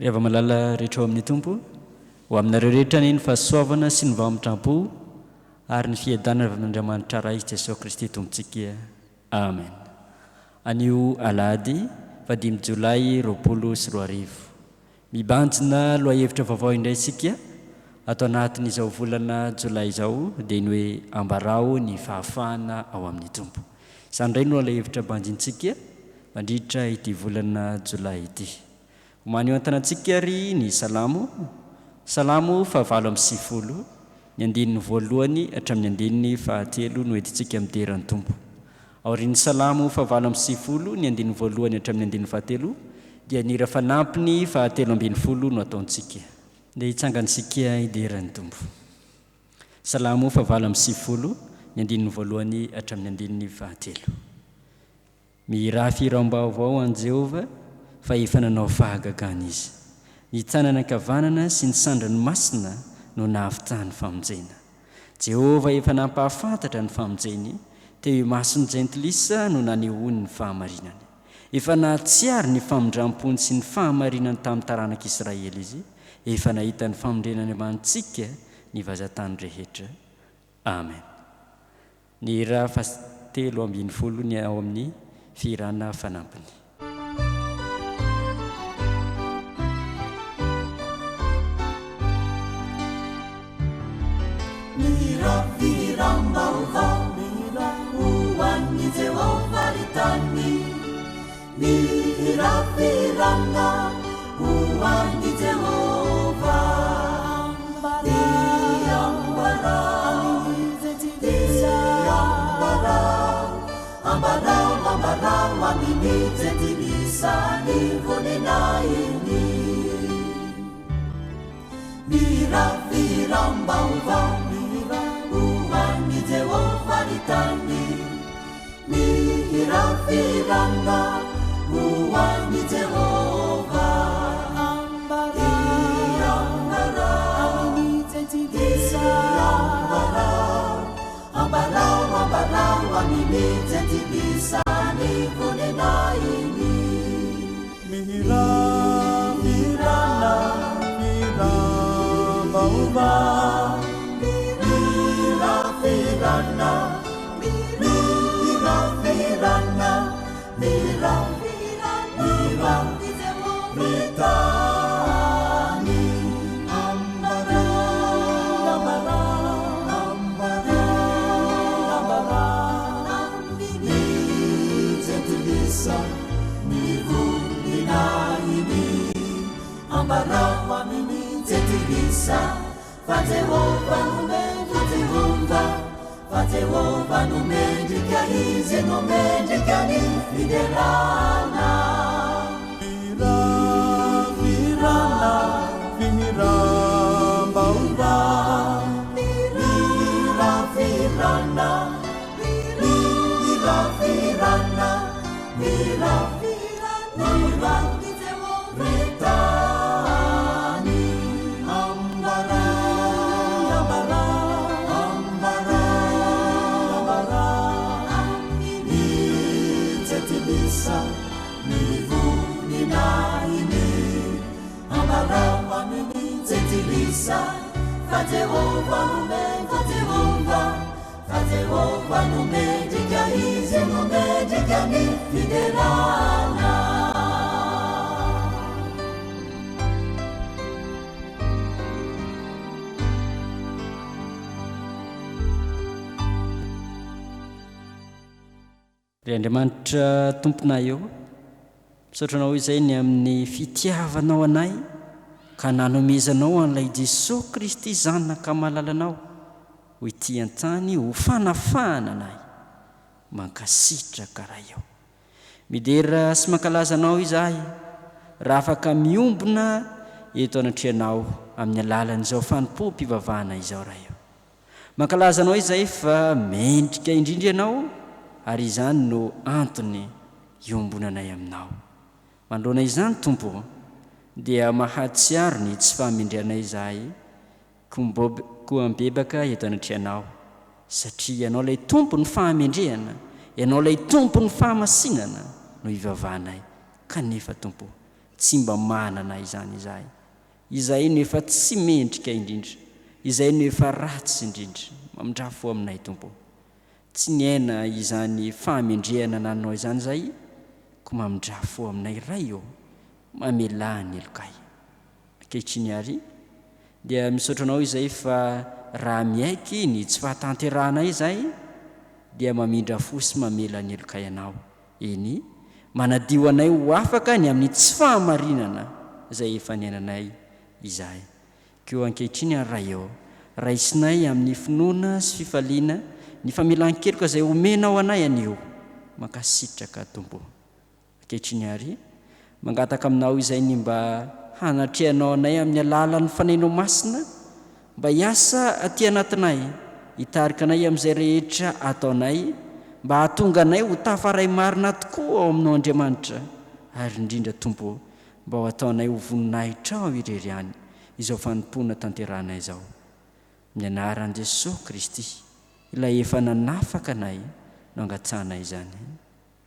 rehefa malala rehetra ao amin'ny tompo ho aminareo rehetra ny fahasoavana sy ny vamitram-po ary ny fiadanana avy amin'Andriamanitra ray Jesosy Kristy tompontsika. Amen. Anio alahady 5 Jolay 2024 mibanjina lohahevitra vaovao indray isika atao anatin'izao volana Jolay izao dia ny hoe ambarao ny fahafahana ao amin'ny tompo. Izany indray no lohahevitra banjintsika mandritra ity volana Jolay ity. Homany eo an-tanantsika ary ny salamo 9:90 ny andininy voalohany hatramin'ny andininy fahatelo no entintsika mideran'ny tompo. Aorian'ny salamo 9:90 ny andininy voalohany hatramin'ny andininy fahatelo dia ny hira fanampiny 7:10 no ataontsika. Dia hitsangantsika hideran'ny tompo. Salamo 9:90 ny andininy voalohany hatramin'ny andininy fahatelo. Mirafiram-baovao an Jehova fa efa nanao fahagagana izy. Ny tanana ankavanana sy ny sandrany masina no nahavitany famonjena. Jehova efa nampahafantatra ny famonjeny, teo imason'ny jentilisa no nanehoany ny fahamarinany. Efa nahatsiary ny famondram-pony sy ny fahamarinany tamin'ny taranak'Israely izy, efa nahita ny famondrenany amantsika ny vazatany rehetra. Amen. Ny hira 7:10 ny ao amin'ny fihirana fanampiny. Mirafiram-baovao ho an'i Jehova ritany, mirafirana ho an'i Jehova. Ambarao amini jentilisa ny vonenainy. Mirafiram-baovao ho an'i Jehova ritany, mirafirana ho an'i Jehova. Ambarao amini jentilisa ny vonenainy. Mirafirana mirabaovao, Mirafirana ritany. Ambarao amini jentilisa fa Jehova no mendrika izy no mendrika ny fiderana. Mirafirana mirambaovao, Mirafirana ritany. Ambarao amini jentilisa fa Jehova no mendrika izy no mendrika ny fiderana. Ry Andriamanitra tomponay eo, misaotranao izay ny amin'ny fitiavanao anay ka nanomezanao an'ilay Jesosy Kristy zanaka malalanao ho ity an-tany ho fanafahana anay mankasitraka karaha eo. Midera sy mankalaza anao izahay raha afaka miombona eto anatrehanao amin'ny alalan'izao fanompo-pivavahana izao raha eo. Mankalaza anao izahay fa mendrika indrindra ianao ary izany no antony iombonanay aminao. Mandroana izany Tompo dia mahatsiaro ny tsy fahamendrianay izahay koa ambebaka eto anatrehanao, satria ianao ilay tompo ny fahamendrehana, ianao ilay tompo ny fahamasinana no ivavahanay. Kanefa Tompo tsy mba manana izany izahay no efa tsy mendrika indrindra, izahay no efa ratsy indrindra. Mamindrafo aminay Tompo, tsy niaina izany famendrehana nanao izany zay, ko mamindrafo aminay ray eo mamelany elokay. Ankehitriny ary dia misaotra anao izay fa raha miaiky ny tsy fahatanterahana izay dia mamindra fo sy mamela ny elokay anao. Eny manadio anay ho afaka ny amin'ny tsy fahamarinana izay efa niainanay izahay. Keo ankehitriny ary ray eo raisinay amin'ny finoana sy fifaliana ny famelan-keloka izay omenao anay anio, mankasitraka Tompo. Ankehitriny ary mangataka aminao izay ny mba hanatrehanao anay amin'ny alalan'ny fanainao masina, mba hiasa aty anatinay, hitarika anay amin'izay rehetra ataonay, mba hahatonga anay ho tafaray marina tokoa ao aminao Andriamanitra, ary indrindra Tompo mba ho ataonay ho voninahitra ao irery any izao fanompoana tanterana izao. Amin'ny anaran'i Jesosy Kristy ilay efa nanafaka anay no angatsana izany.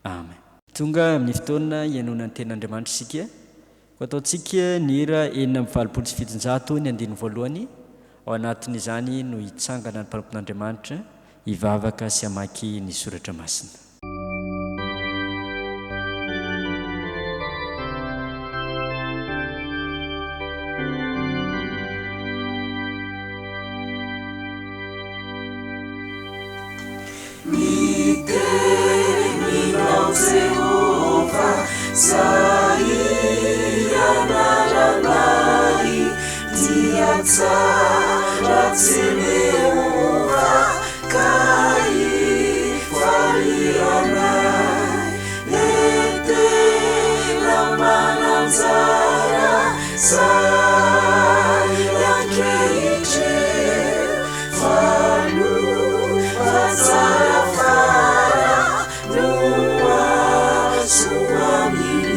Amen. Tonga amin'ny fotoana ianonan'ny ten'Andriamanitra isika, ko ataontsika ny hira 470 ny andiny voalohany. Ao anatin'izany no hitsangana ny mpanompon'Andriamanitra hivavaka sy hamaky ny soratra masina. Niteninao Jehova zay anaranay, dia tsara Jehova ka ifalianay, etena mananjara zay ankehitriny, fatsara fara no azo aminy.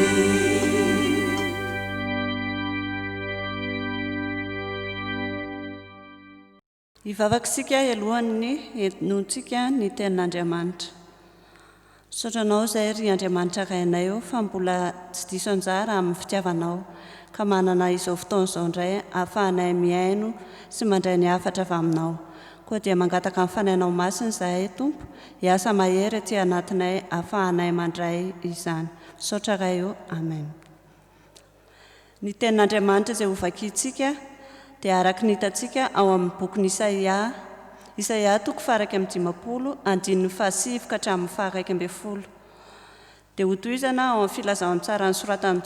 Hivavakisika alohan'ny enontsika ny tenin'Andriamanitra. Saotranao izay ry Andriamanitra kainay eo fa mbola tsy diso anjara amin'ny fitiavanao, ka manana izao fotoana izao indray ahafahanay miaino sy mandray ny hafatra avy aminao. Koa dia mangataka amin'ny fanainao masina izahay Tompo, hiasa mahery aty anatinay ahafahanay mandray izany. Saotra ray eo. Amen. Ny tenin'Andriamanitra izay hovakintsika dia araka ny hitantsika ao amin'ny bokin'i Isaia 1:20 andininy 7 ka hatramin'ny 1:11. Dia ho tohizana ao amin'ny filazantsara ny soratan'i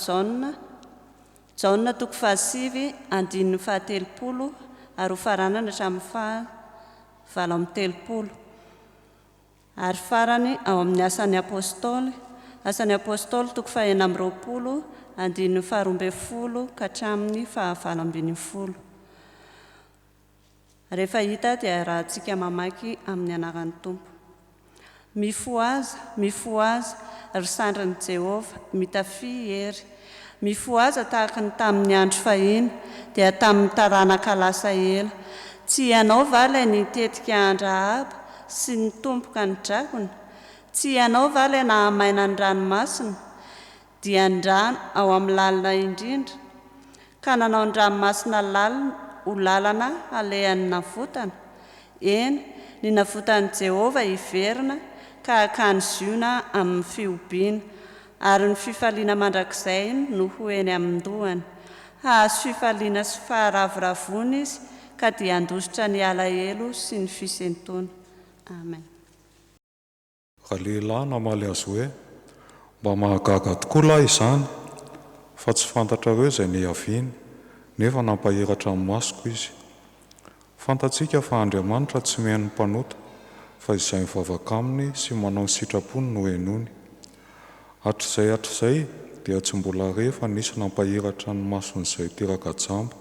Jaona 7 andininy 13 ary ho faranana hatramin'ny 7:30. Ary farany ao amin'ny asan'ny apôstôly 9:20 andininy 12 ka hatramin'ny 12. Rehefa hita dia rahantsika mamaky amin'ny anaran'ny Tompo. Mifoaza ry sandrin'i Jehova, mitafy hery. Mifoaza tahaka ny tamin'ny andro fahiny, dia tamin'ny taranaka lasa ela. Tsy ianao va ilay nitetika an-Rahaba sy ny tompoka ny drakona? Tsy ianao va ilay nahamaina ny ranomasina, dia ny rano ao amin'ny lalina indrindra, ka nanao ny ranomasina ho lalana alehan'ny navotana? Eny, ny navotan'i Jehova iverina ka hakany ziona amin'ny fihobiana, ary ny fifaliana mandrakizay no ho eny amin'ny dohany. Hahazo fifaliana sy faharavoravoana izy, ka dia andositra ny alahelo sy ny fisentona. Amen. Raha lehilahy namaly azy hoe mba mahagaga tokoa lahy izany, fa tsy fantatrareo izay nihaviany, nefa nampahiratra amin'ny masoko izy. Fantatsika fa Andriamanitra tsy mihaino ny mpanota, fa izay mivavaka aminy sy manao ny sitrapony no henony. Hatr'izay dia tsy mbola rehefa nisy nampahiratra ny mason'izay teraka jamba.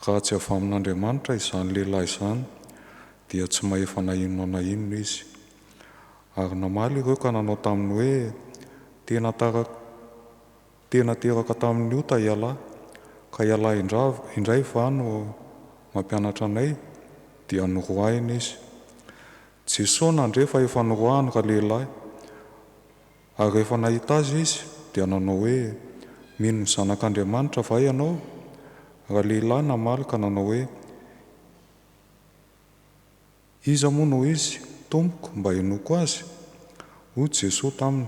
Raha tsy avy amin'Andriamanitra izany lehilahy izany, dia tsy mahefa na inona izy. Ary namaly ireo ka nanao taminy hoe tena teraka tamin'ny ota ialahy, ka ialahy indray va no mampianatra anay, dia noroahina izy. Jesosy nandrefa efa noroahany raha lehilahy, ary rehefa nahita azy izy dia nanao hoe mino ny zanak'Andriamanitra va ianao? Raha lehilahy namaly ka nanao hoe iza moa no izy tompoko mba hinoko azy? Hoy Jesosy taminy,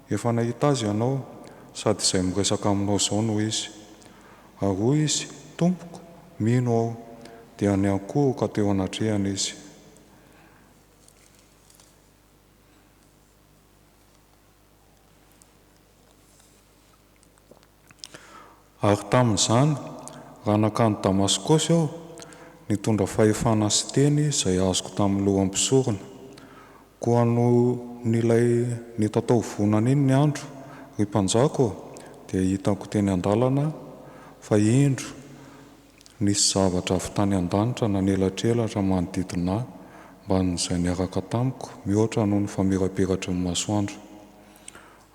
efa nahita azy ianao, sady izay miresaka aminao izao no izy. Ary hoy izy, tompoko, mino aho, dia ny akoho ka teo anatrehana izy. Ary tamin'izany, raha nakany Damaskosy aho, nitondra fahefana sy teny izay azoko tamin'ny loham-pisorona. Koa no nilay nitatao vonana iny ny andro ry mpanjako, dia hitako teny an-dalana fa indro nisy zavatra avy tany an-danitra nanelatrelatra manodidina ahy, mba n'izay niaraka tamiko mihoatra noho ny famirapiratry ny masoandro.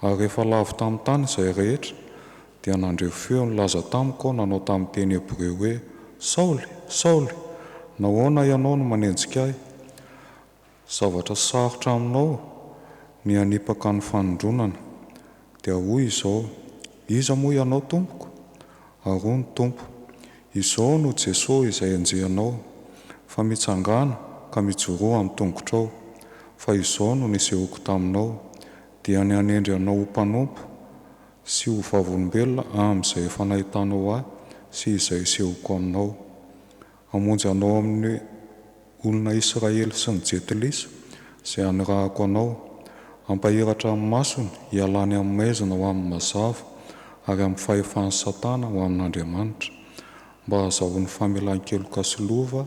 Ary rehefa lavo tamin'ny tany izay rehetra, dia nandreo feo nilaza tamiko nanao tamin'ny teny Hebreo hoe Saoly, Saoly, nahoana ianao no manenjika ahy? Zavatra sarotra aminao ny hanipaka ny fanondronana. Dia hoy izao, iza moa ianao tompoko? Ary hoy ny tompo, izao no Jesosy izay enjehanao, fa mitsangana ka mijoroa amin'ny tongotrao, fa izao no nisehoko taminao, dia ny hanendry anao ho mpanompo sy ho vavolombelona amin'izay efa nahitanao ahy sy izay sehoko aminao. Hamonjy anao amin'ny olona Israely sy ny jetilisa izay hanirahako anao, ampahiratra amin'ny masony hialany amin'ny maizina ho amin'ny mazava, ary amin'ny fahefan'ny Satana ho amin'Andriamanitra, mba hahazahoany famelan-keloka sy lova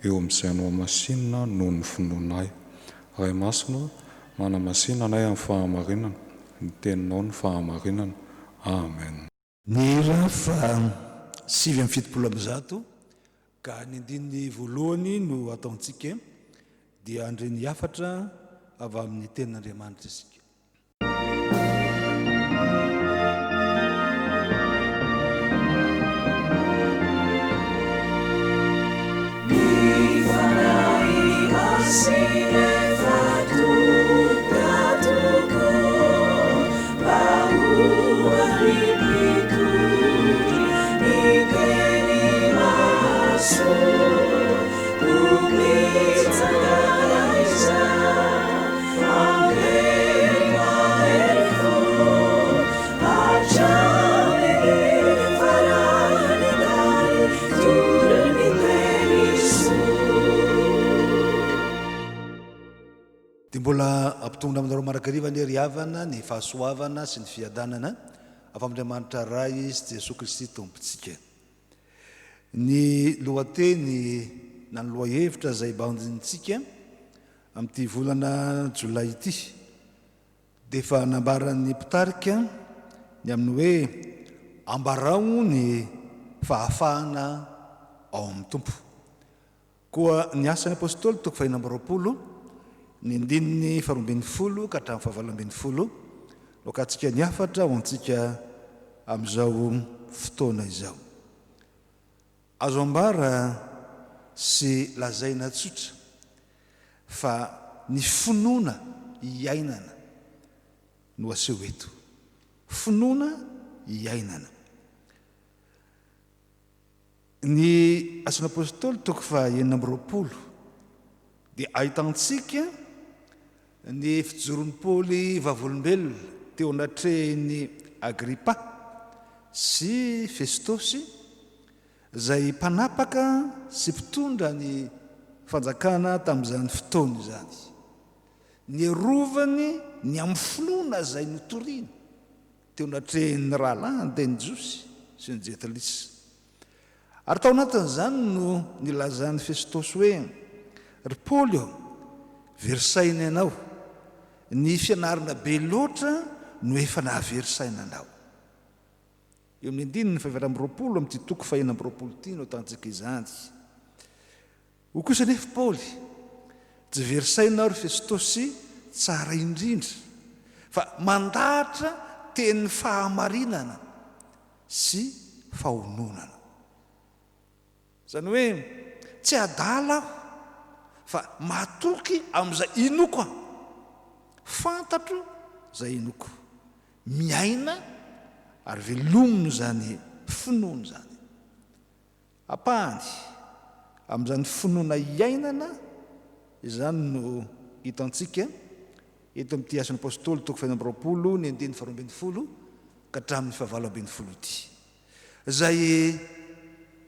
eo amin'izay no amasinina noho ny finoana ahy. Ray masina manamasinana anay amin'ny fahamarinana, ny teninao ny fahamarinana. Amen. Ny ra fa 7:70 ka ny andininy voalohany no ataontsika dia andreny hafatra avy amin'ny tenin'Andriamanitra isika. Mbola ampitongona aminareo marakariva ny hery havana, ny fahasoavana sy ny fiadanana avy amin'Andriamanitra ray sy Jesosy Kristy tompontsika. Ny lohateny na ny lohahevitra izay bandintsika amin'ity volana Jolay ity dia efa nambaran'ny mpitarika ny amin'ny hoe ambarao ny fahafahana ao amin'ny tompo. Koa ny asan'ny apôstôly toko 220 ny andininy 12 ka hatramin'ny 17 no katsika ny hafatra ho antsika amin'izao fotoana izao. Azo ambara sy lazaina tsotra fa ny finoana iainana no aseho eto. Finoana iainana. Ny asan'ny apôstôly toko 9 dia ahitantsika ny fijoron'ny Paoly vavolombelona teo anatrehiny Agripa sy Festosy izay mpanapaka sy mpitondra ny fanjakana tamin'izany fotoana izany. Ny rovany ny amin'ny finoana izay notoriany teo anatrehiny rahalahy ny teny Josy sy ny jetilisa. Ary tao anatin'izany no nilazan'ny Festosy hoe ry Paoly ao, verisaina ianao, ny fianarana be loatra no efa nahaverisaina anao. Eo amin'ny andininy 220 amin'ity toko 120 no tantsika izany. Ho kosa nefa Paoly, tsy verisainao ry Festosy tsara indrindra, fa mandahatra teny fahamarinana sy fahononana. Zany hoe tsy adala aho, fa matoky amin'izay inoko aho, fantatro izay inoko, miaina ary velomino zany finoana zany apahany amin'izany finoana iainana izany no hitantsika eto amin'ity asan'ny apôstôly toko 20 ny 12 ka hatramin'ny 20 ty zay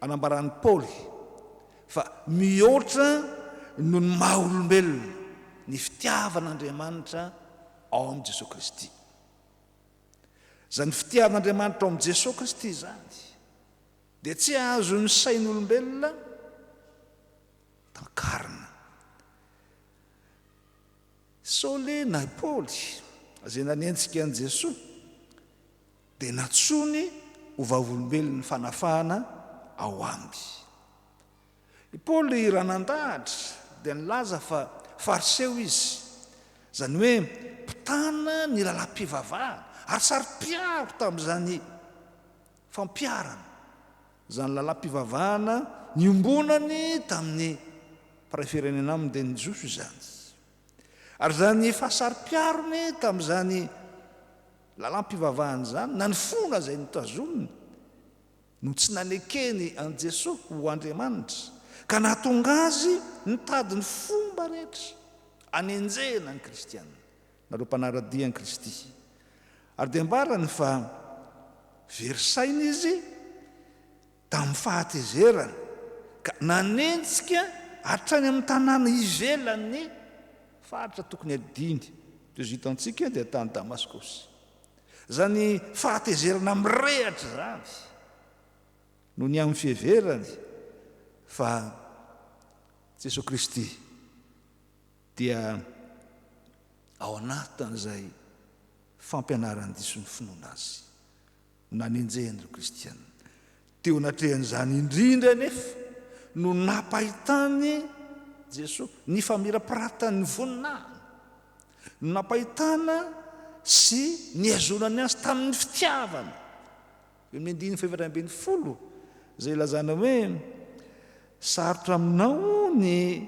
anambaran'ny paoly fa mihoatra no ny maha-olombelona ny fitiavan'Andriamanitra ao amin'i Jesosy Kristy. Zany fitiavan'Andriamanitra ao amin'i Jesosy Kristy zany dia tsy azo ny sain'olombelona tankarina. Saoly na Paoly zay nanentsika an' Jesosy dia natsony ho vavolombelona ny fanafahana ao aminy. I Paoly raha nandahatra dia nilaza fa fariseo izy, zany hoe mpitana ny lalam-pivavahana ary sary-piaro tamin'izany fampiarana, zany lalam-pivavahana niombonany tamin'ny paray-firenena aminy dia ny Jiosy zany. Ary zany fahasary-piarony tamin'izany lalam-pivavahana zany na ny fona zay nitazoniny no tsy nanekeny an' Jesosy ho Andriamanitra ka nahatonga azy nitady ny fomba rehetra anenjena ny kristianina nareo mpanaradia ny Kristy. Ary dia mbarany fa verisaina izy tamin'ny fahatezerana ka nanentsika hatrany amin'ny tanàna ivelany faritra tokony adiny toy izy hitantsika dia tany Damaskosy. Zany fahatezerana mirehatra zany no ny amin'ny fiheverany fa Jesosy Kristy dia ao anatin'izay fampianarany diso ny finoana azy nanenjehan'ireo kristianina. Teo natrehan'izany indrindra nefa no napahitany Jesosy ny famirapiratany voninahiny, no napahitana sy niazonany azy tamin'ny fitiavana. Eo amin'ny 10:20 zay lazana hoe sarotra aminao ny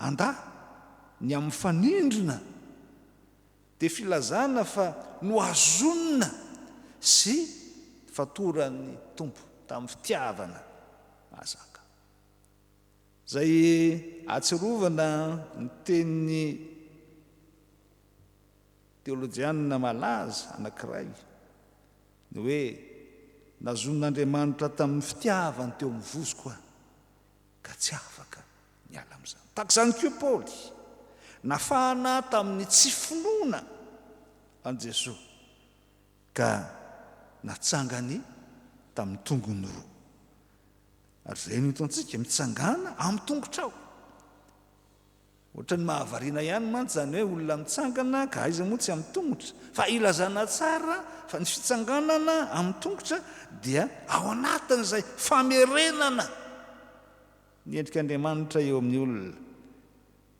andà ny amin'ny fanindrina dia filazana fa no azonina sy fatoran'ny tompo tamin'ny fitiavana azaka. Zay atsirovana ny tenin'ny teolojianina malaza anankiray ny hoe nazon'Andriamanitra tamin'ny fitiavany teo amin'ny vozoko ka tsy afaka niala amin'izany. Tak'izany koa Paoly nafahana tamin'ny tsy finoana an' Jesosy ka natsangany tamin'ny tongony roa. Ary zay no hitantsika mitsangana amin'ny tongotrao. Ohatra ny mahavariana ihany mantsy zany hoe olona mitsangana ka aiza moa tsy amin'ny tongotra, fa ilazana tsara fa ny fitsanganana amin'ny tongotra dia ao anatin'izay famerenana ny endrik'Andriamanitra eo amin'ny olona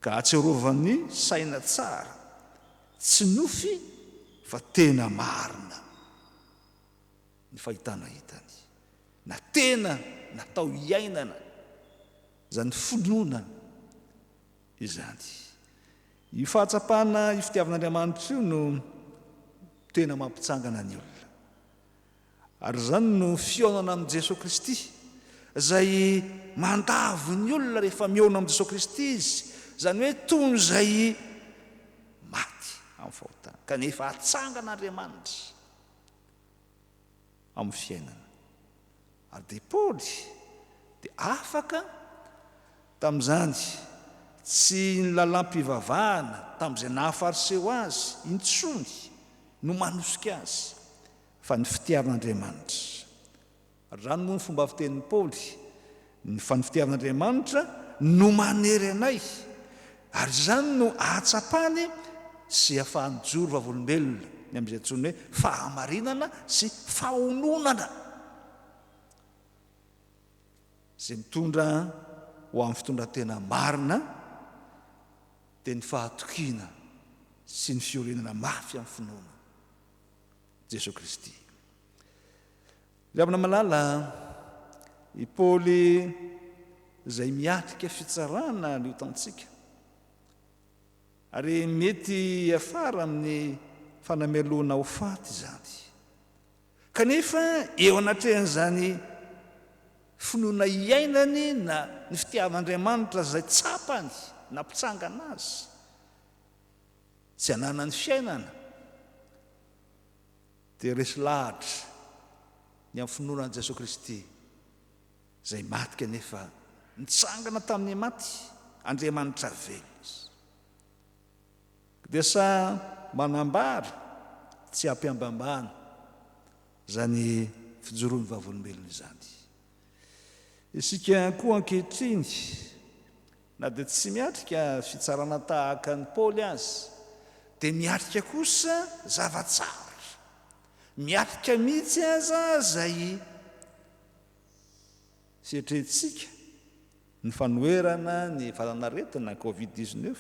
ka atsiarovan'ny saina tsara, tsy nofy fa tena marina ny fahitana hitany, na tena natao iainana zany finoana izany. Io fahatsapana io fitiavan'Andriamanitra io no tena mampitsangana ny olona. Ary zany no fionana amin'i Jesosy Kristy zay mandavo ny olona rehefa miona amin'i Jesosy Kristy izy, zany hoe toy ny zay maty amin'ny fahotana kanefa atsangan'Andriamanitra amin'ny fiainana. Ary dia Paoly dia afaka tamin'izany tsy ny lalam-pivavahana tamin'izay nahafariseo azy intsony no manosika azy fa ny fitiavan'Andriamanitra. Ary zany moa ny fomba fitenin'ny Paoly fa ny fitiavan'Andriamanitra no manery anay, ary zany no ahatsapany sy ahafahany joro vavolombelona ny amin'izay antsony hoe fahamarinana sy fahononana zay mitondra ho amin'ny fitondran-tena marina dia ny fahatokiana sy ny fiorenana mafy amin'ny finoana Jesosy Kristy. Ravina malala i Paoly zay miatrika fitsarana no hitantsika, ary mety afara amin'ny fanamelona ho faty zany. kanefa eo anatrehan'izany finoana iainany na ny fitiavan'andriamanitra zay tsapany na mpitsangana azy tsy anana ny fiainana dia resy lahatra ny amin'ny finoanan'i Jesosy Kristy zay maty kanefa nitsangana tamin'ny maty Andriamanitra velona izy dia sa manambara tsy ampiambambana zany fijoroan'ny vavolombelona izany. Isika koa ankehitriny na dia tsy miatrika fitsarana tahaka ny Paoly azy dia miatrika kosa zava-tsara, miatrika mihitsy aza zay fietrentsika ny fanoerana ny valanaretina Covid-19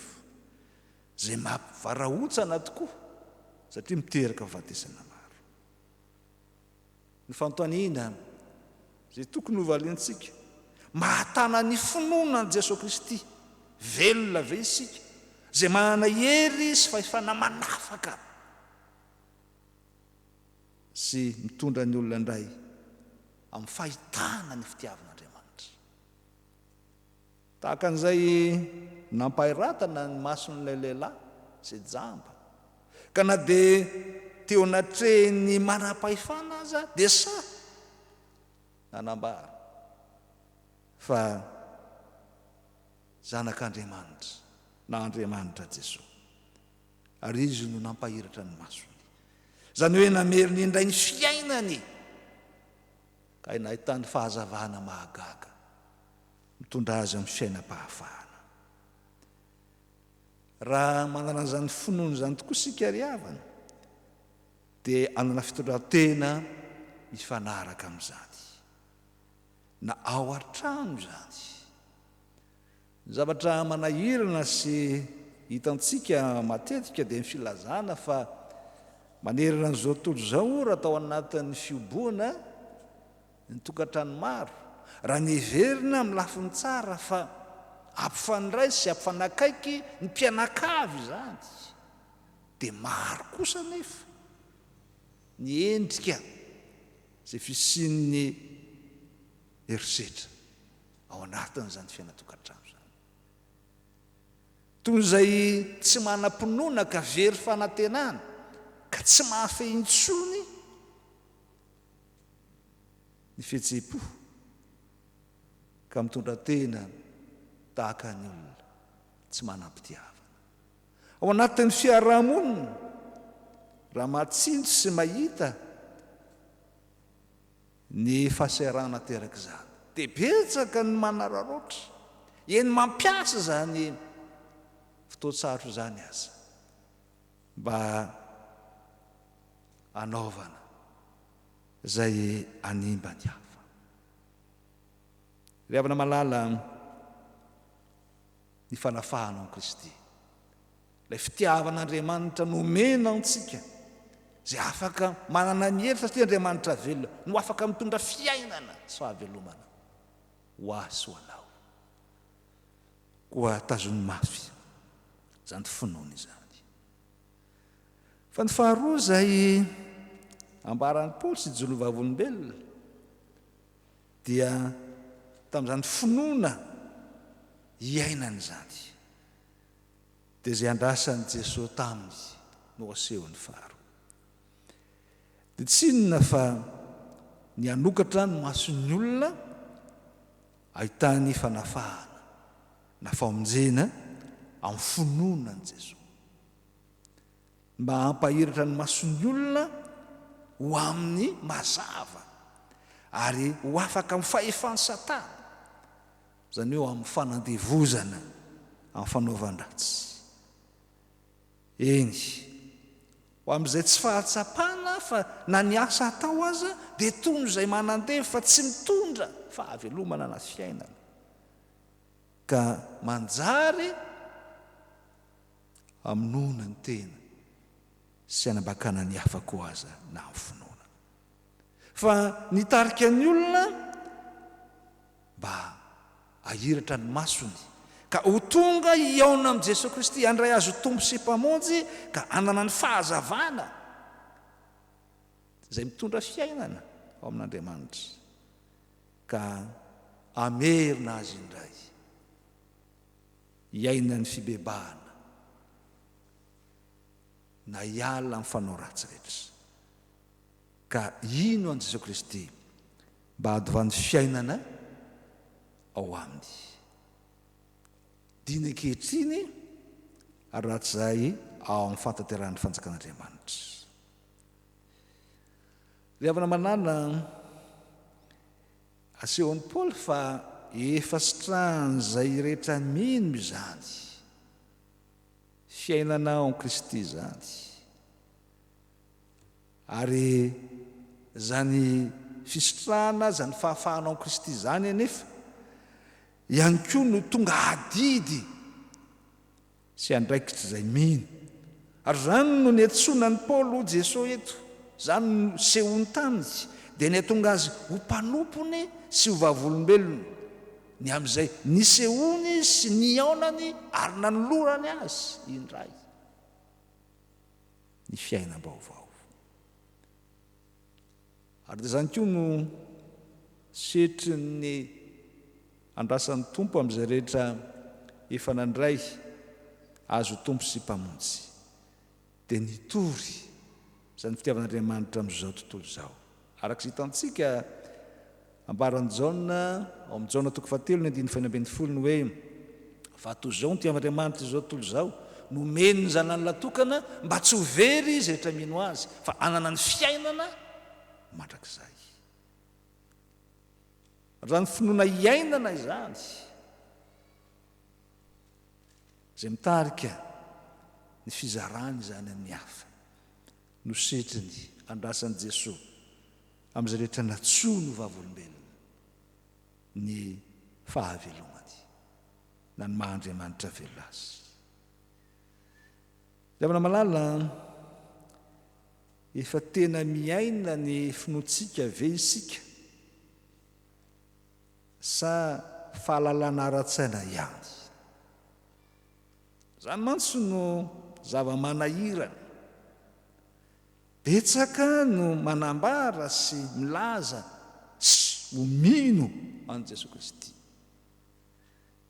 zay mampivarahontsana tokoa satria miteraka fahafatesana maro. Ny fanontaniana zay tokony hovaliantsika, mahatana ny finoana ny Jesosy Kristy velona ve isika zay manana hery sy fahefana manafaka sy mitondra ny olona indray amin'ny fahitana ny fitiavan'Andriamanitra. Tahaka an'izay nampahiratana ny mason'ilay lehilahy zay jamba, ka na dia teo anatrehny manam-pahefana aza dia sa nanambara fa zanak'Andriamanitra na Andriamanitra Jesosy, ary izy no nampahiratra ny masony, zany hoe nameriny indray ny fiainany ka nahitany fahazavana mahagaga mitondra azy amin'ny fiainam-pahafahana. Raha manana an'izany finoana zany tokoa sika ry havana dia anana fitondran-tena mifanaraka amin'izany na ao an-trano zany. Ny zavatra manahirana sy hitantsika matetika dia ny filazana fa manerana an'izao tontolo izao raha atao anatin'ny fioboana ny tokantrano maro, raha niheverina amin'ny lafiny tsara fa ampifandray sy ampifanakaiky ny mpianakavy zany, dia maro kosa nefa ny endrika zay fisian'ny herisetra ao anatin'izany fiainatokantrano zany. Toy izay tsy manam-pinoana ka very fanantenana ka tsy mahafehy intsony ny fihetseham-po ka mitondra tena tahaka ny olona tsy manam-pitiavana ao anatin'ny fiarahamonina. Raha matsinjo sy mahita ny fahasairana teraka izany dia betsaka ny manararoatra eny mampiasa zany fotoan-tsarotro zany aza mba anaovana zay animba ny hafa. Ry havana malala ny fanafahana ao Kristy, ilay fitiavan'Andriamanitra nomena antsika zay afaka manana ny hery satria Andriamanitra velona no afaka mitondra fiainana sy fahavelomana ho azy ho anao koa tazony mafy zany finoana izany. Fa ny faharoa zay ambaran'ny Paoly sy jolo vavolombelona dia tamin'izany finoana iainany zany dia zay andrasan'i Jesosy taminy no asehony faharoa dia tsy inona fa ny anokatra ny mason'ny olona ahitany fanafahana na famonjena amin'ny finoana ny Jesosy, mba hampahiratra ny mason'ny olona ho amin'ny mazava ary ho afaka amin'ny fahefan'ny Satana, zany hoe amin'ny fanandevozana amin'ny fanaovan-dratsy. Eny ho amin'izay tsy fahatsapana fa na ny asa atao aza dia toy izay manandeha fa tsy mitondra fahavelomana na fiainana ka manjary aminona ny tena sy anabakana ny hafa koa aza na amin'ny finoana. Fa nitarika ny olona mba ahiratra ny masony ka ho tonga iaona amin'i Jesosy Kristy handray azo tombo sy mpamonjy ka anana ny fahazavana zay mitondra fiainana ao amin'Andriamanitra ka amerina azy indray iaina ny fibebahana na hiala amin'ny fanao ratsy rehetra ka ino an' Jesosy Kristy mba hadovan'ny fiainana ao aminy dina ankehitriny ary raha tsy zay ao amin'ny fantanteran'ny fanjakan'Andriamanitra. Ry havana manana asehon'ny Paoly fa efa sitrahany zay rehetra mino izany fiainana ao Kristy izany ary zany fisitrahana zany fahafahana ao Kristy izany anefa ihany koa no tonga adidy sy andraikitra zay mino ary zany no niantsonany Paoly Jesosy eto zany no sehony taminy dia niatonga azy ho mpanompony sy ho vavolombelona ny amin'izay nisehony sy niaonany ary nanolorany azy indray ny fiainam-baovao ary dia zany koa no setry ny andrasan'ny tompo amin'izay rehetra efa nandray azo tompo sy mpamonjy dia nitory zany fitiavan'Andriamanitra amin'izao tontolo izao arak'izay hitantsika ambaran'i Jaona ao amin'ny Jaona 3:7 hoe fa toy izao ny fitiavan'Andriamanitra izao tontolo izao nomeny ny zanany latokana mba tsy ho very izy rehetra mino azy fa anana ny fiainana mandrakizay. Zany finoana iainana izany zay mitarika ny fizarany izany amin'ny hafa no setriny andrasan'i Jesosy amin'izay rehetra natsoa ny vavolombelona ny fahavelomany na ny maha-Andriamanitra velona azy. Zavana malala efa tena miaina ny finoantsika ve isika sa fahalalana ara-tsaina ihany zany mantsy no zava-manahirana betsaka no manambara sy milaza sy omino an' Jesosy Kristy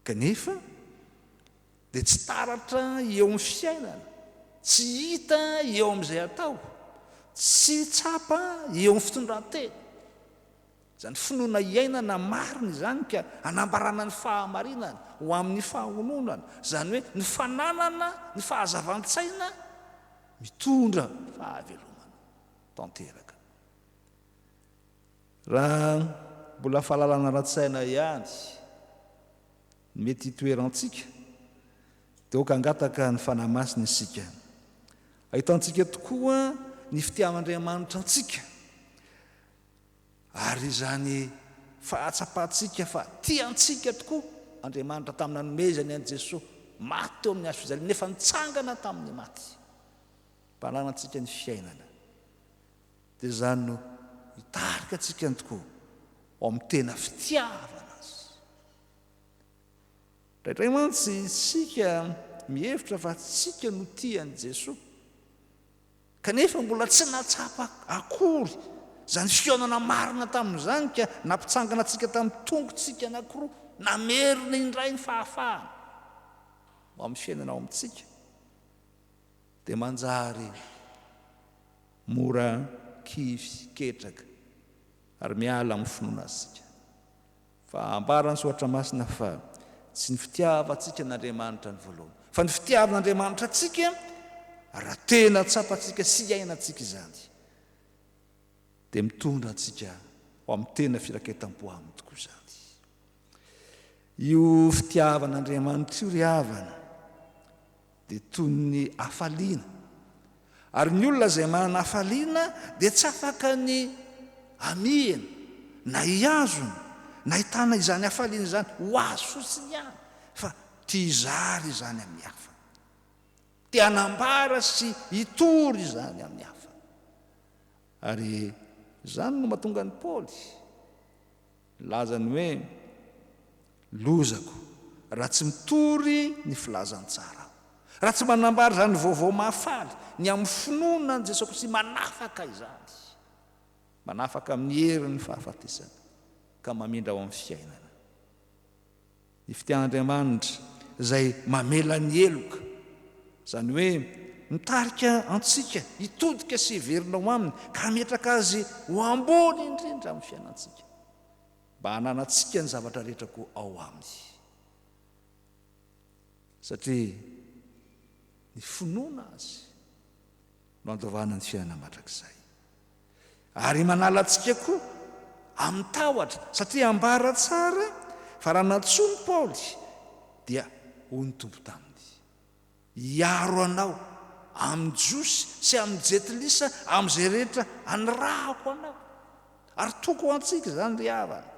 kanefa dia tsy taratra eo amin'ny fiainana tsy hita eo amin'izay atao tsy tsapa eo amin'ny fitondrantena zany finoana iainana marina izany ka anambarana ny fahamarinana ho amin'ny fahononana zany hoe ny fananana ny fahazavan-tsaina mitondra fahavelomana tanteraka raha mbola fahalalana ara-tsaina ihany mety hitoerantsika dia oka angataka ny fanahy masina isika ahitantsika tokoa ny fitiavan'Andriamanitra antsika ary zany fahatsapahantsika fa tiantsika tokoa Andriamanitra tamina nomezany an' Jesosy maty teo amin'ny hazo fijaliana nefa nitsangana tamin'ny maty mpananantsika ny fiainana dia zany no hitarika antsika tokoa ao amin'ny tena fitiavana azy raitray mantsy sika mihevitra fa tsika no tian'i Jesosy kanefa mbola tsy natsapa akory zany fionana marina tamin'izany ka nampitsangana atsika tamin'ny tongotsika anankiroa namerina indray ny fahafahana ao amin'ny fiainana ao amintsika dia manjary mora kivy ketraka ary miala amin'ny finoana asika fa ambarany soatra masina fa tsy ny fitiavantsika n'Andriamanitra ny voalohany fa ny fitiavan'Andriamanitra atsika raha tena tsapantsika sy iainantsika izany dia mitondra antsika ao amin'ny tena firaketam-po aminy tokoa izany. Io fitiavan'Andriamanitra io ry havana dia toy ny hafaliana ary ny olona izay manana hafaliana dia tsy afaka ny amiana na hiazona na hitana izany hafaliana izany ho azo fotsiny ihany fa tia izary izany amin'ny hafa tia hanambara sy hitory izany amin'ny hafa ary zany no mahatonga ny Paoly lazany hoe lozako raha tsy mitory ny filazantsara raha tsy manambara zany vaovao mahafaly ny amin'ny finoana ny Jesosy Kristy manafaka izany manafaka amin'ny herin'ny fahafatesana ka mamindra ao amin'ny fiainana. Ny fitian'Andriamanitra izay mamela ny eloka, izany hoe mitarika antsika hitodika sy hiverinao aminy ka hametraka azy ho ambony indrindra amin'ny fiainantsika mba hananantsika ny zavatra rehetrako ao aminy. Satria ny finoana azy no andovana ny fiainana mandrakizay, ary manala antsika koa amin'ny tahotra, satria ambara tsara fa raha natsoiny Paoly dia hoy ny tompo taminy, hiaro anao amin'ny josy sy amin'ny jetilisa amin'izay rehetra anyrahako anao, ary toko antsika izany ry havana.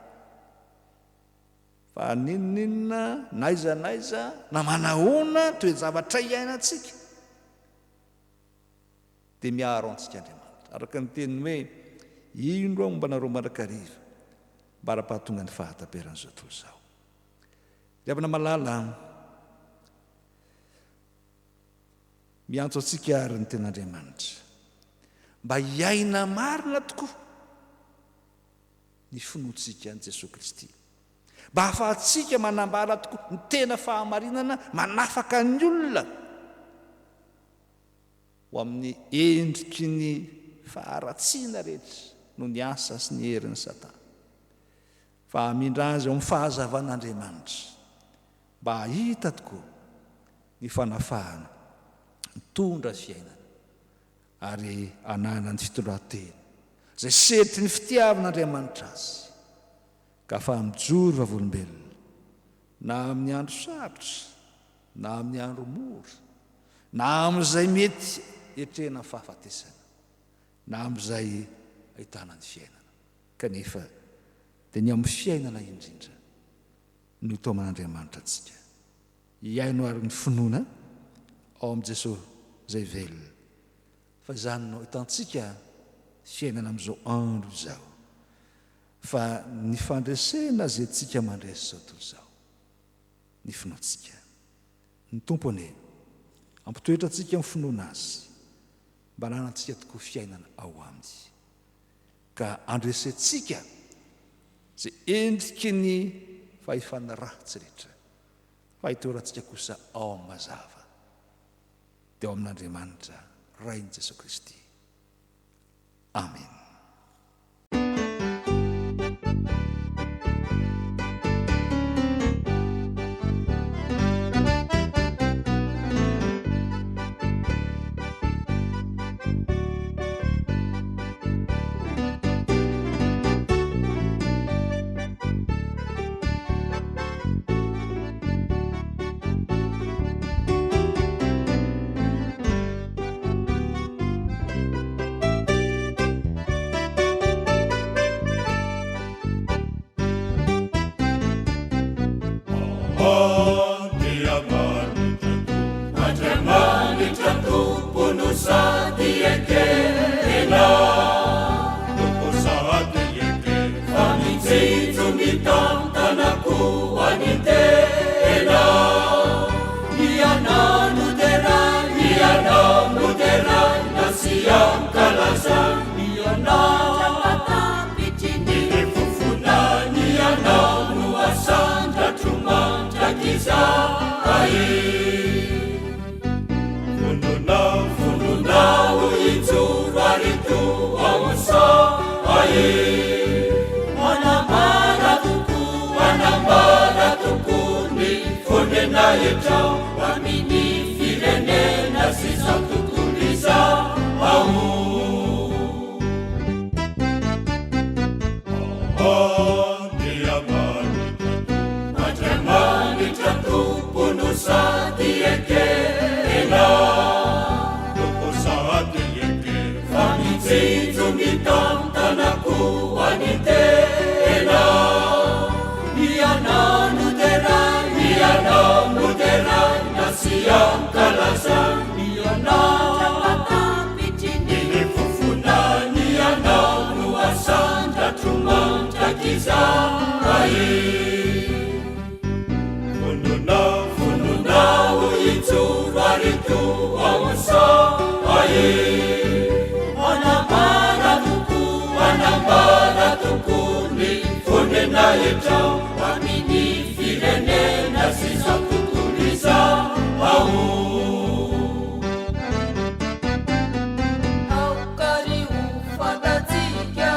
Fa ninninona naizanaiza na manahoana toe-javatra iainantsika dia miaro antsika Andriamanitra, araka ny teniny hoe indro ao momba nareo mandrakariva mba ara-pahatonga ny fahataperan'izao tontolo izao. Ry havana malala, miantso antsika ary ny ten'Andriamanitra mba hiaina marina tokoa ny finoantsika an' Jesosy Kristy, mba hahafahantsika manambara tokoa ny tena fahamarinana manafaka ny olona ho amin'ny endriky ny faharatsiana rehetra no ny asa sy ny herin'ny Satana, fa hamindra azy ao amin'ny fahazavan'Andriamanitra mba hahita tokoa ny fanafahana mitondra fiainana ary anana ny fitondran-tena izay setry ny fitiavan'Andriamanitra azy, ka fa mijoro vavolombelona na amin'ny andro sarotra na amin'ny andro mora na amin'izay mety etrena ny fahafatesana na amin'izay ahitana ny fiainana, kanefa dia ny amin'ny fiainana indrindra no itoman'Andriamanitra antsika hiaino ary ny finoana ao amin'i Jesosy izay velona, fa izany no hitantsika fiainana amin'izao andro izao, fa ny fandresena izay tsika mandresy izao tontolo izao ny finoantsika. Ny tompony ampitoetra antsika amin'ny finoana azy mba nanantsika tokoa fiainana ao aminy, ka andresentsika izay endriky ny fahefana ratsy rehetra, fa hitoerantsika kosa ao amin'ny mazava dia ao amin'Andriamanitra rain'i Jesosy Kristy. Amen. Sia rehetra amin'ny firenena sy zao tontolo izao aokary ho fantatsika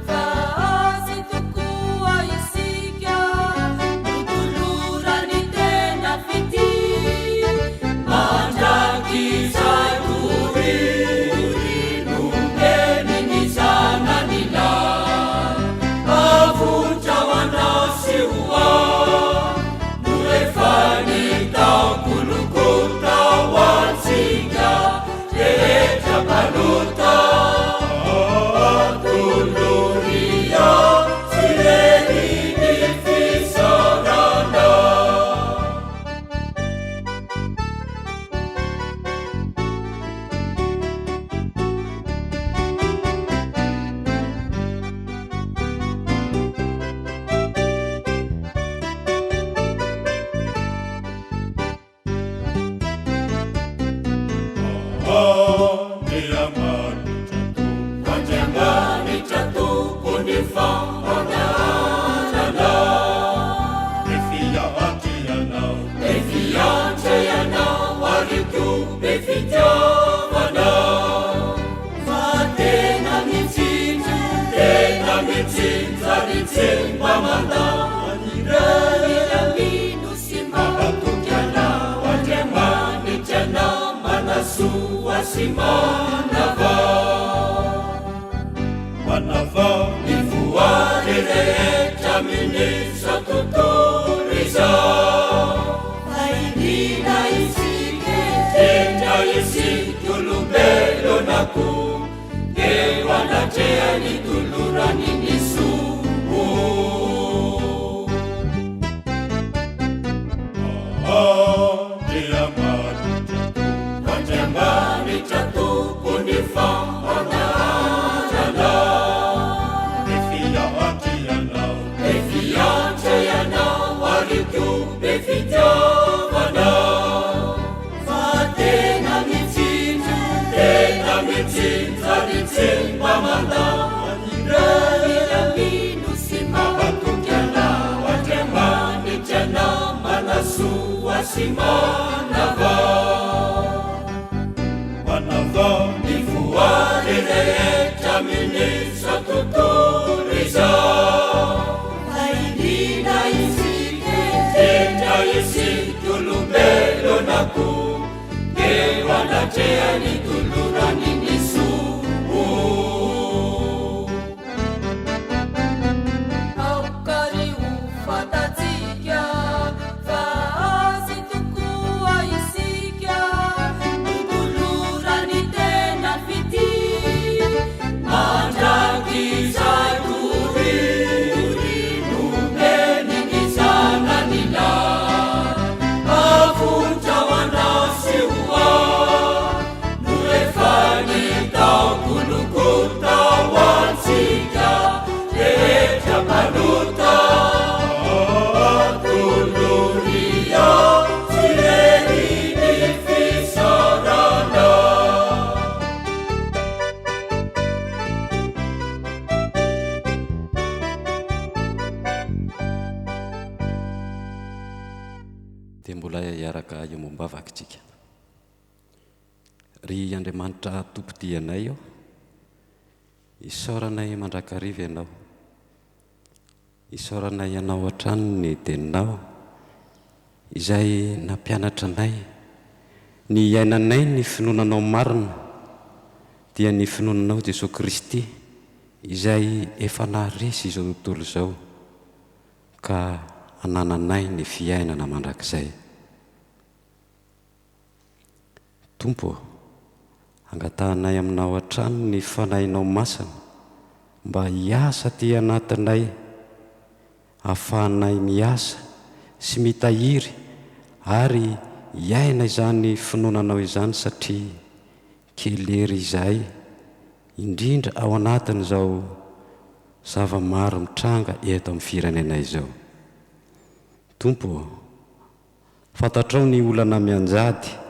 fa azy tokoa isika notolorany tena fity mandraky izay tory nomeny ny zananyla avotra ho anasy hoa no efa ny tampolokota ho antsika rehetra mpanota atoloria sy reny ny fisarana Andriamanitra tompony fampanarana be fiantra ianao ary koa be fitiavana fa tena mitsinjo ary tsemba mandamiramiramino sy mahatoky anao Andriamanitra anao manasoa sy manava ny voary rehetra minisa tontolo izao aidina isika tendra isika olombelonako eo anatreany tolorany ny somo Andriamanitra tompony fampanarana be fiantra ianao ary koa be fitiavana fa tena mitsinjo ary tsemba mandamiramiramino sy mahatoky anao Andriamanitra anao manasoa sy manava ny voary rehetra minisa tontolo izao aidina isika tendra isika olombelonako eo anatreany tolorany ny somo aokary ho fantatsika fa azy tokoa isika notolorany tena fity mandraky izay tory nomeny ny zananyla avotra ho anasy hoa no efa ny tampolokota ho antsika rehetra mpanota atoloria sy reny ny fisarana dia mbola hiaraka iomombavakitsika ry Andriamanitra tompo-dianay ao isaoranay mandrakariva ianao isaoranay ianao hatrany ny teninao izay nampianatra anay ny iainanay ny finoananao marina dia ny finoananao Jesosy Kristy izay efa naharesy izao tontolo izao ka anananay ny fiainana mandrakizay. Tompo, angatahanay aminao hatrany ny fanahinao masana mba hiasa ty anatinay ahafahanay miasa sy mitahiry ary hiaina izany finoananao izany satria kelery izay indrindra ao anatin'izao zava-maro mitranga eto amin'ny firenena izao. Tompo, fatatrao ny olana mianjady,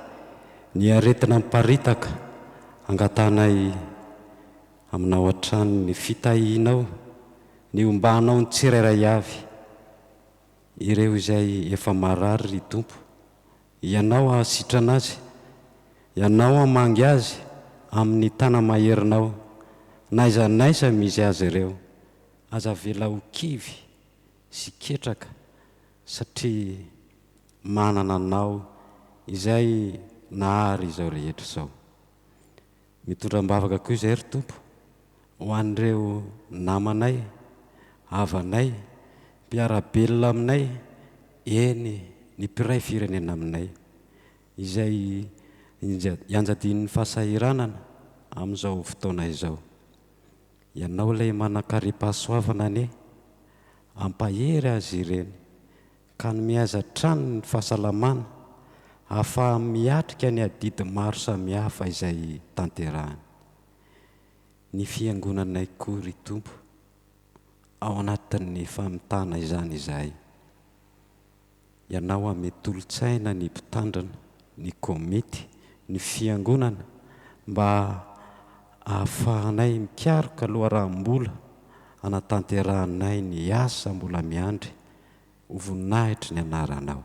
ny aretina miparitaka, angatanay aminao hatrany ny fitahinao ny ombanao ny tsirairay avy ireo izay efa marary ry tompo. Ianao asitrana azy, ianao amangy azy amin'ny tana maherinao, naizanaiza misy azy ireo, aza vela ho kivy sy ketraka satria manana anao izay nahary izao rehetra izao. Mitondram-bavaka koa izay ry tompo ho an'ireo namanay, havanay, mpiarabelona aminay, eny ny mpiray firenena aminay izay ianjadin'ny fahasahiranana amin'izao fotoana izao. Ianao ilay manakaripahasoavana ane, ampahery azy ireny ka ny mihazatrany ny fahasalamana, ahafaha miatrika ny adidy maro samihafa izay tanterahany. Ny fiangonanay koa ry tompo ao anatin'ny famitana izany izahay. Ianao ametolotsaina ny mpitandrina, ny komity, ny fiangonana mba ahafahanay mikaroka loharam-bola anatanterahanay ny asa mbola miandry ho voninahitry ny anaranao.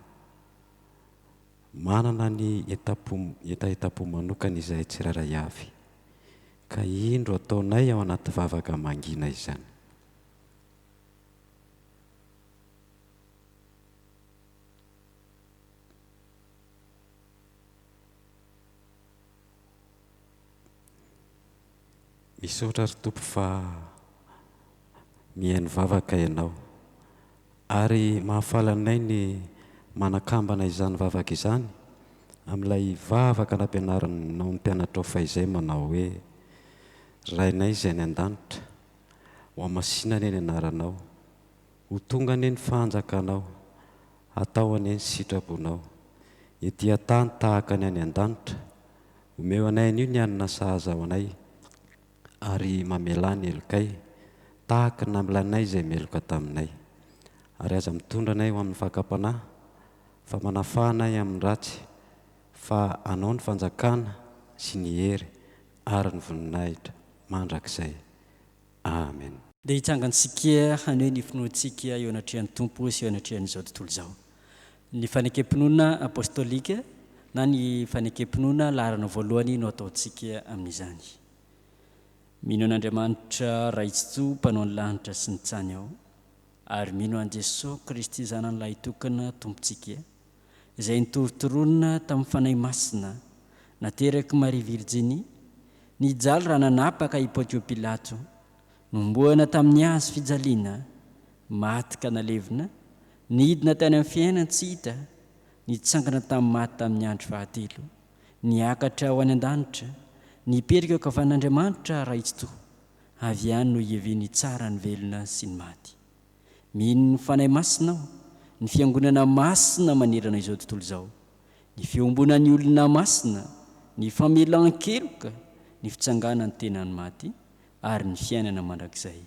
Manana ny etapo manokana izay tsiraray avy, ka indro ataonay ao anaty vavaka mangina izany. Misaotra ry tompo fa mihaino vavaka ianao ary mahafaly anay ny manakambana izany vavaka izany amin'ilay vavaka nampianaranao ny mpianatra ao faizay manao hoe: rainay izay ny an-danitra, ho amasinany ny anaranao, ho tonga ane ny fahanjakanao, atao ane ny sitrabonao, ety an-tany tahaka ny any an-danitra, omeo anay an'io ny anina sahaza ao anay, ary mamela ny elokay tahaka ny namelanay izay meloka taminay, ary aza mitondra anay ho amin'ny fakapanahy, fa manafahanay amin'ny ratsy, fa anao ny fanjakana sy ny hery ary ny voninahitra mandrakizay. Amen. Dia hitsangantsika hanoe ny finoantsika eo anatrehan'ny tompo sy eo anatrehan'izao tontolo izao. Ny fanekempinoana apôstôlika na ny fanekempinoana laharana voalohany no ataontsika amin'izany. Mino an'Andriamanitra raitso mpanao ny lanitra sy ny tsany ao, ary mino an' Jesosy Kristy zanan'ilay tokana tompontsika, izay nitorotoroana tamin'ny fanahy masina, nateraky Maria Virginie, nijaly raha nanapaka i Pontio Pilato, nomboana tamin'ny hazo fijaliana, maty ka nalevina, nidina tany amin'ny fiainana tsy hita, nitsangana tamin'ny maty tamin'ny andro fahatelo, niakatra ho any an-danitra, nipetrika ao kavan'Andriamanitra raitso toa, avy any no iaviny tsara ny velona sy ny maty. Mino ny fanahy masina aho, ny fiangonana masina manerana izao tontolo izao, ny fiombonan'ny olona masina, ny famelan-keloka, ny fitsanganany tenany maty, ary ny fiainana mandrakizay.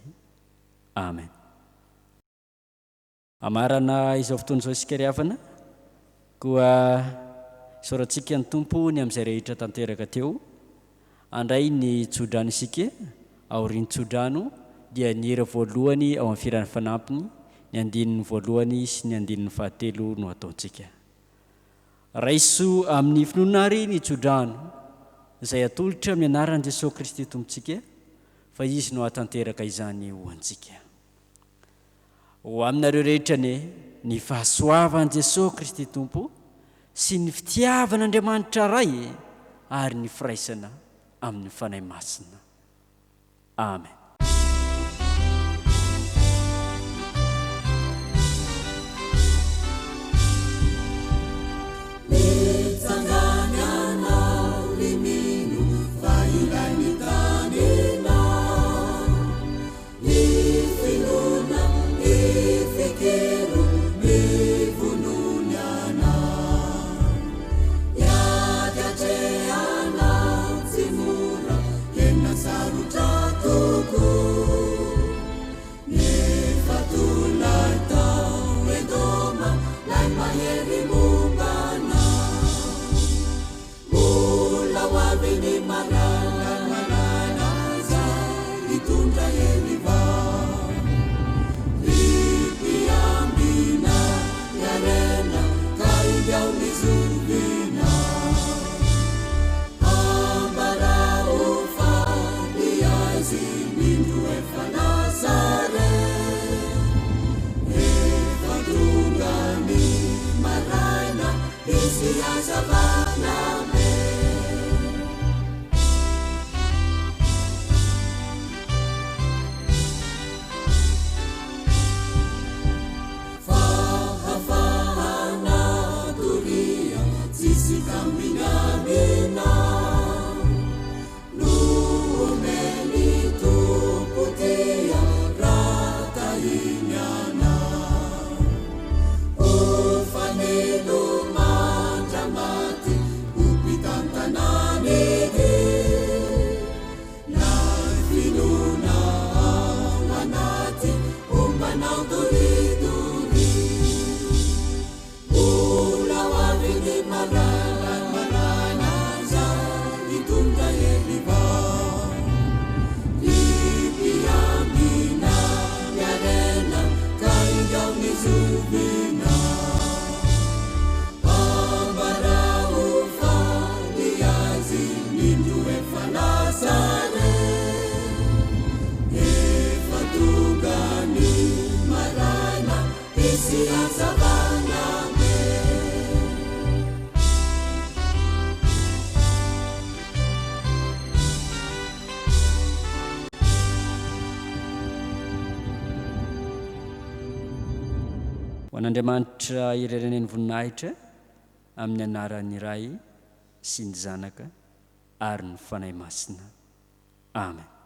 Amen. Amarana izao fotoana izao isika ry havana, koa isaorantsika ny tompony amin'izay rehetra tanteraka teo. Andray ny tsodrano isika, aorian'ny tsodrano dia ny era voalohany ao amin'ny firana fanampiny, ny andinin'ny voalohany sy ny andinin'ny fahatelo no ataontsika. Raiso amin'ny finoana ary ny tsodrano izay atolotra amin'ny anaran'i Jesosy Kristy tompontsika, fa izy no atanteraka izany ho antsika. Ho aminareo rehetra ny fahasoavan'i Jesosy Kristy tompo sy ny fitiavan'Andriamanitra ray ary ny firaisana amin'ny fanahy masina. Amen. Saruta tuku misy azavaname ho an'andriamanitra irereneny voninahitra amin'ny anaran'ny iray sy ny zanaka ary ny fanahy masina amen.